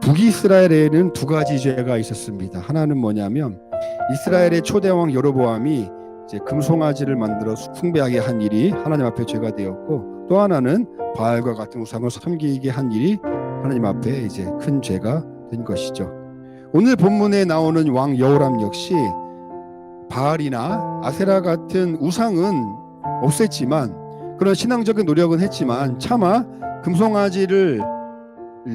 북이스라엘에는 두 가지 죄가 있었습니다. 하나는 뭐냐면 이스라엘의 초대왕 여로보암이 이제 금송아지를 만들어 숭배하게 한 일이 하나님 앞에 죄가 되었고, 또 하나는 바알과 같은 우상을 섬기게 한 일이 하나님 앞에 이제 큰 죄가 된 것이죠. 오늘 본문에 나오는 왕 여호람 역시 바알이나 아세라 같은 우상은 없앴지만, 그런 신앙적인 노력은 했지만 차마 금송아지를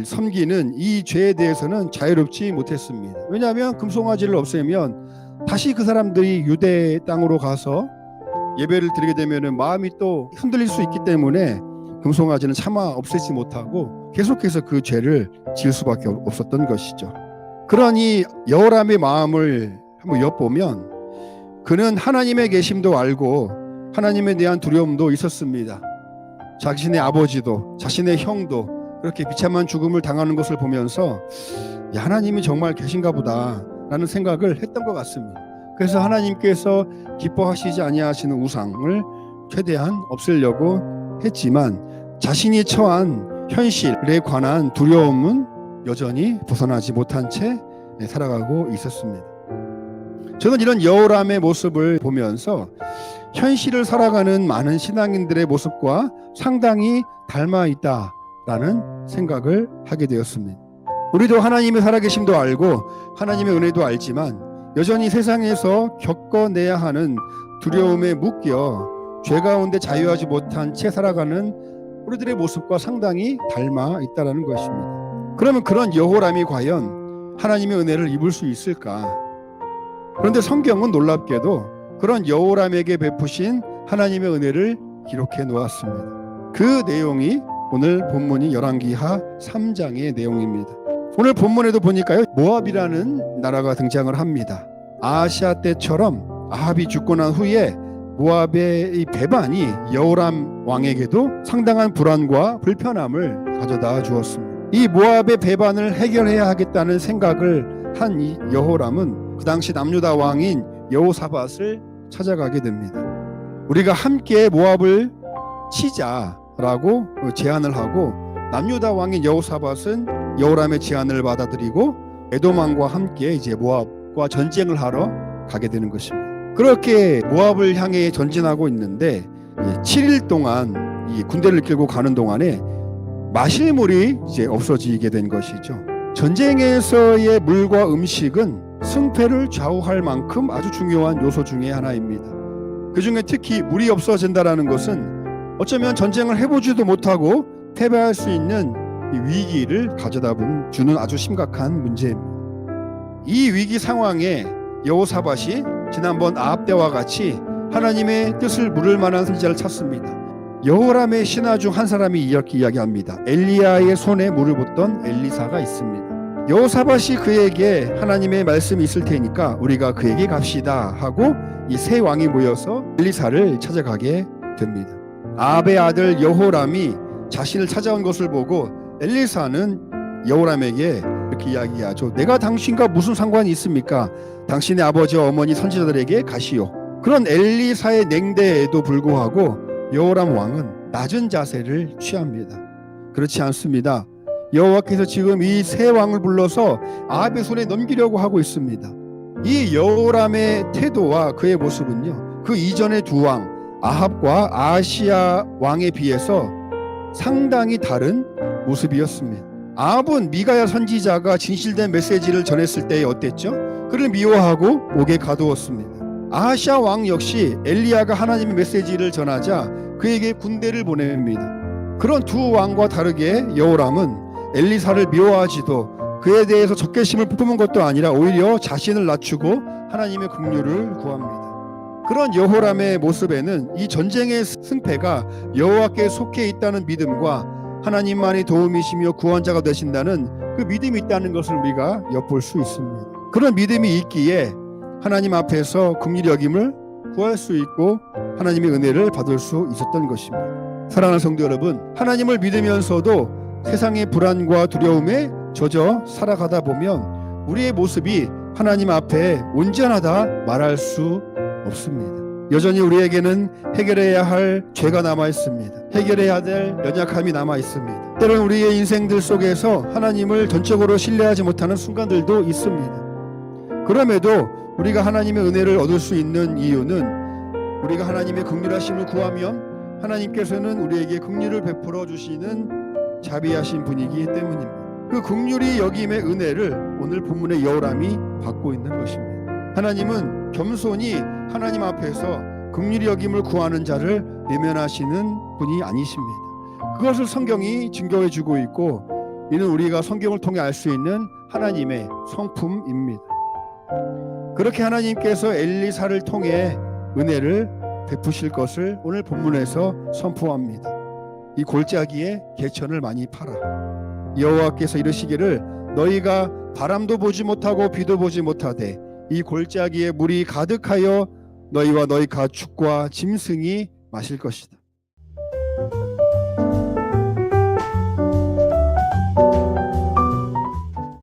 섬기는 이 죄에 대해서는 자유롭지 못했습니다. 왜냐하면 금송아지를 없애면 다시 그 사람들이 유대 땅으로 가서 예배를 드리게 되면 마음이 또 흔들릴 수 있기 때문에 금송아지는 차마 없애지 못하고 계속해서 그 죄를 지을 수밖에 없었던 것이죠. 그러니 여호람의 마음을 한번 엿보면 그는 하나님의 계심도 알고 하나님에 대한 두려움도 있었습니다. 자신의 아버지도 자신의 형도 그렇게 비참한 죽음을 당하는 것을 보면서 하나님이 정말 계신가 보다 라는 생각을 했던 것 같습니다. 그래서 하나님께서 기뻐하시지 아니하시는 우상을 최대한 없애려고 했지만 자신이 처한 현실에 관한 두려움은 여전히 벗어나지 못한 채 살아가고 있었습니다. 저는 이런 여호람의 모습을 보면서 현실을 살아가는 많은 신앙인들의 모습과 상당히 닮아 있다라는 생각을 하게 되었습니다. 우리도 하나님의 살아계심도 알고 하나님의 은혜도 알지만 여전히 세상에서 겪어내야 하는 두려움에 묶여 죄 가운데 자유하지 못한 채 살아가는 우리들의 모습과 상당히 닮아 있다는 것입니다. 그러면 그런 여호람이 과연 하나님의 은혜를 입을 수 있을까? 그런데 성경은 놀랍게도 그런 여호람에게 베푸신 하나님의 은혜를 기록해 놓았습니다. 그 내용이 오늘 본문이 열왕기하 3장의 내용입니다. 오늘 본문에도 보니까요, 모압이라는 나라가 등장을 합니다. 아하시아 때처럼 아합이 죽고 난 후에 모압의 이 배반이 여호람 왕에게도 상당한 불안과 불편함을 가져다 주었습니다. 이 모압의 배반을 해결해야 하겠다는 생각을 한 이 여호람은 그 당시 남유다 왕인 여호사밧을 찾아가게 됩니다. 우리가 함께 모압을 치자라고 제안을 하고, 남유다 왕인 여호사밧은 여호람의 제안을 받아들이고 에돔 왕과 함께 이제 모압과 전쟁을 하러 가게 되는 것입니다. 그렇게 모압을 향해 전진하고 있는데 7일 동안 이 군대를 끌고 가는 동안에 마실 물이 이제 없어지게 된 것이죠. 전쟁에서의 물과 음식은 승패를 좌우할 만큼 아주 중요한 요소 중에 하나입니다. 그 중에 특히 물이 없어진다는 것은 어쩌면 전쟁을 해보지도 못하고 패배할 수 있는 이 위기를 가져다 주는 아주 심각한 문제입니다. 이 위기 상황에 여호사밧이 지난번 아합 때와 같이 하나님의 뜻을 물을 만한 선지자를 찾습니다. 여호람의 신하 중 한 사람이 이렇게 이야기합니다. 엘리야의 손에 물을 붓던 엘리사가 있습니다. 여호사밧이 그에게 하나님의 말씀이 있을 테니까 우리가 그에게 갑시다 하고 이 세 왕이 모여서 엘리사를 찾아가게 됩니다. 아합의 아들 여호람이 자신을 찾아온 것을 보고 엘리사는 여호람에게 이렇게 이야기하죠. 내가 당신과 무슨 상관이 있습니까? 당신의 아버지와 어머니 선지자들에게 가시오. 그런 엘리사의 냉대에도 불구하고 여호람 왕은 낮은 자세를 취합니다. 그렇지 않습니다. 여호와께서 지금 이 세 왕을 불러서 아합의 손에 넘기려고 하고 있습니다. 이 여호람의 태도와 그의 모습은요, 그 이전의 두 왕 아합과 아하시야 왕에 비해서 상당히 다른 모습이었습니다. 아합은 미가야 선지자가 진실된 메시지를 전했을 때 어땠죠? 그를 미워하고 목에 가두었습니다. 아하시야 왕 역시 엘리야가 하나님의 메시지를 전하자 그에게 군대를 보냅니다. 그런 두 왕과 다르게 여호람은 엘리사를 미워하지도 그에 대해서 적개심을 품은 것도 아니라 오히려 자신을 낮추고 하나님의 긍휼을 구합니다. 그런 여호람의 모습에는 이 전쟁의 승패가 여호와께 속해 있다는 믿음과 하나님만이 도움이시며 구원자가 되신다는 그 믿음이 있다는 것을 우리가 엿볼 수 있습니다. 그런 믿음이 있기에 하나님 앞에서 긍휼히 여김을 구할 수 있고 하나님의 은혜를 받을 수 있었던 것입니다. 사랑하는 성도 여러분, 하나님을 믿으면서도 세상의 불안과 두려움에 젖어 살아가다 보면 우리의 모습이 하나님 앞에 온전하다 말할 수 없습니다. 여전히 우리에게는 해결해야 할 죄가 남아 있습니다. 해결해야 될 연약함이 남아 있습니다. 때로는 우리의 인생들 속에서 하나님을 전적으로 신뢰하지 못하는 순간들도 있습니다. 그럼에도 우리가 하나님의 은혜를 얻을 수 있는 이유는 우리가 하나님의 긍휼하심을 구하면 하나님께서는 우리에게 긍휼을 베풀어 주시는 자비하신 분이기 때문입니다. 그 긍휼이 여김의 은혜를 오늘 본문의 여호람이 받고 있는 것입니다. 하나님은 겸손히 하나님 앞에서 긍휼히 여김을 구하는 자를 외면하시는 분이 아니십니다. 그것을 성경이 증거해 주고 있고, 이는 우리가 성경을 통해 알 수 있는 하나님의 성품입니다. 그렇게 하나님께서 엘리사를 통해 은혜를 베푸실 것을 오늘 본문에서 선포합니다. 이 골짜기에 개천을 많이 팔아. 여호와께서 이르시기를 너희가 바람도 보지 못하고 비도 보지 못하되 이 골짜기에 물이 가득하여 너희와 너희 가축과 짐승이 마실 것이다.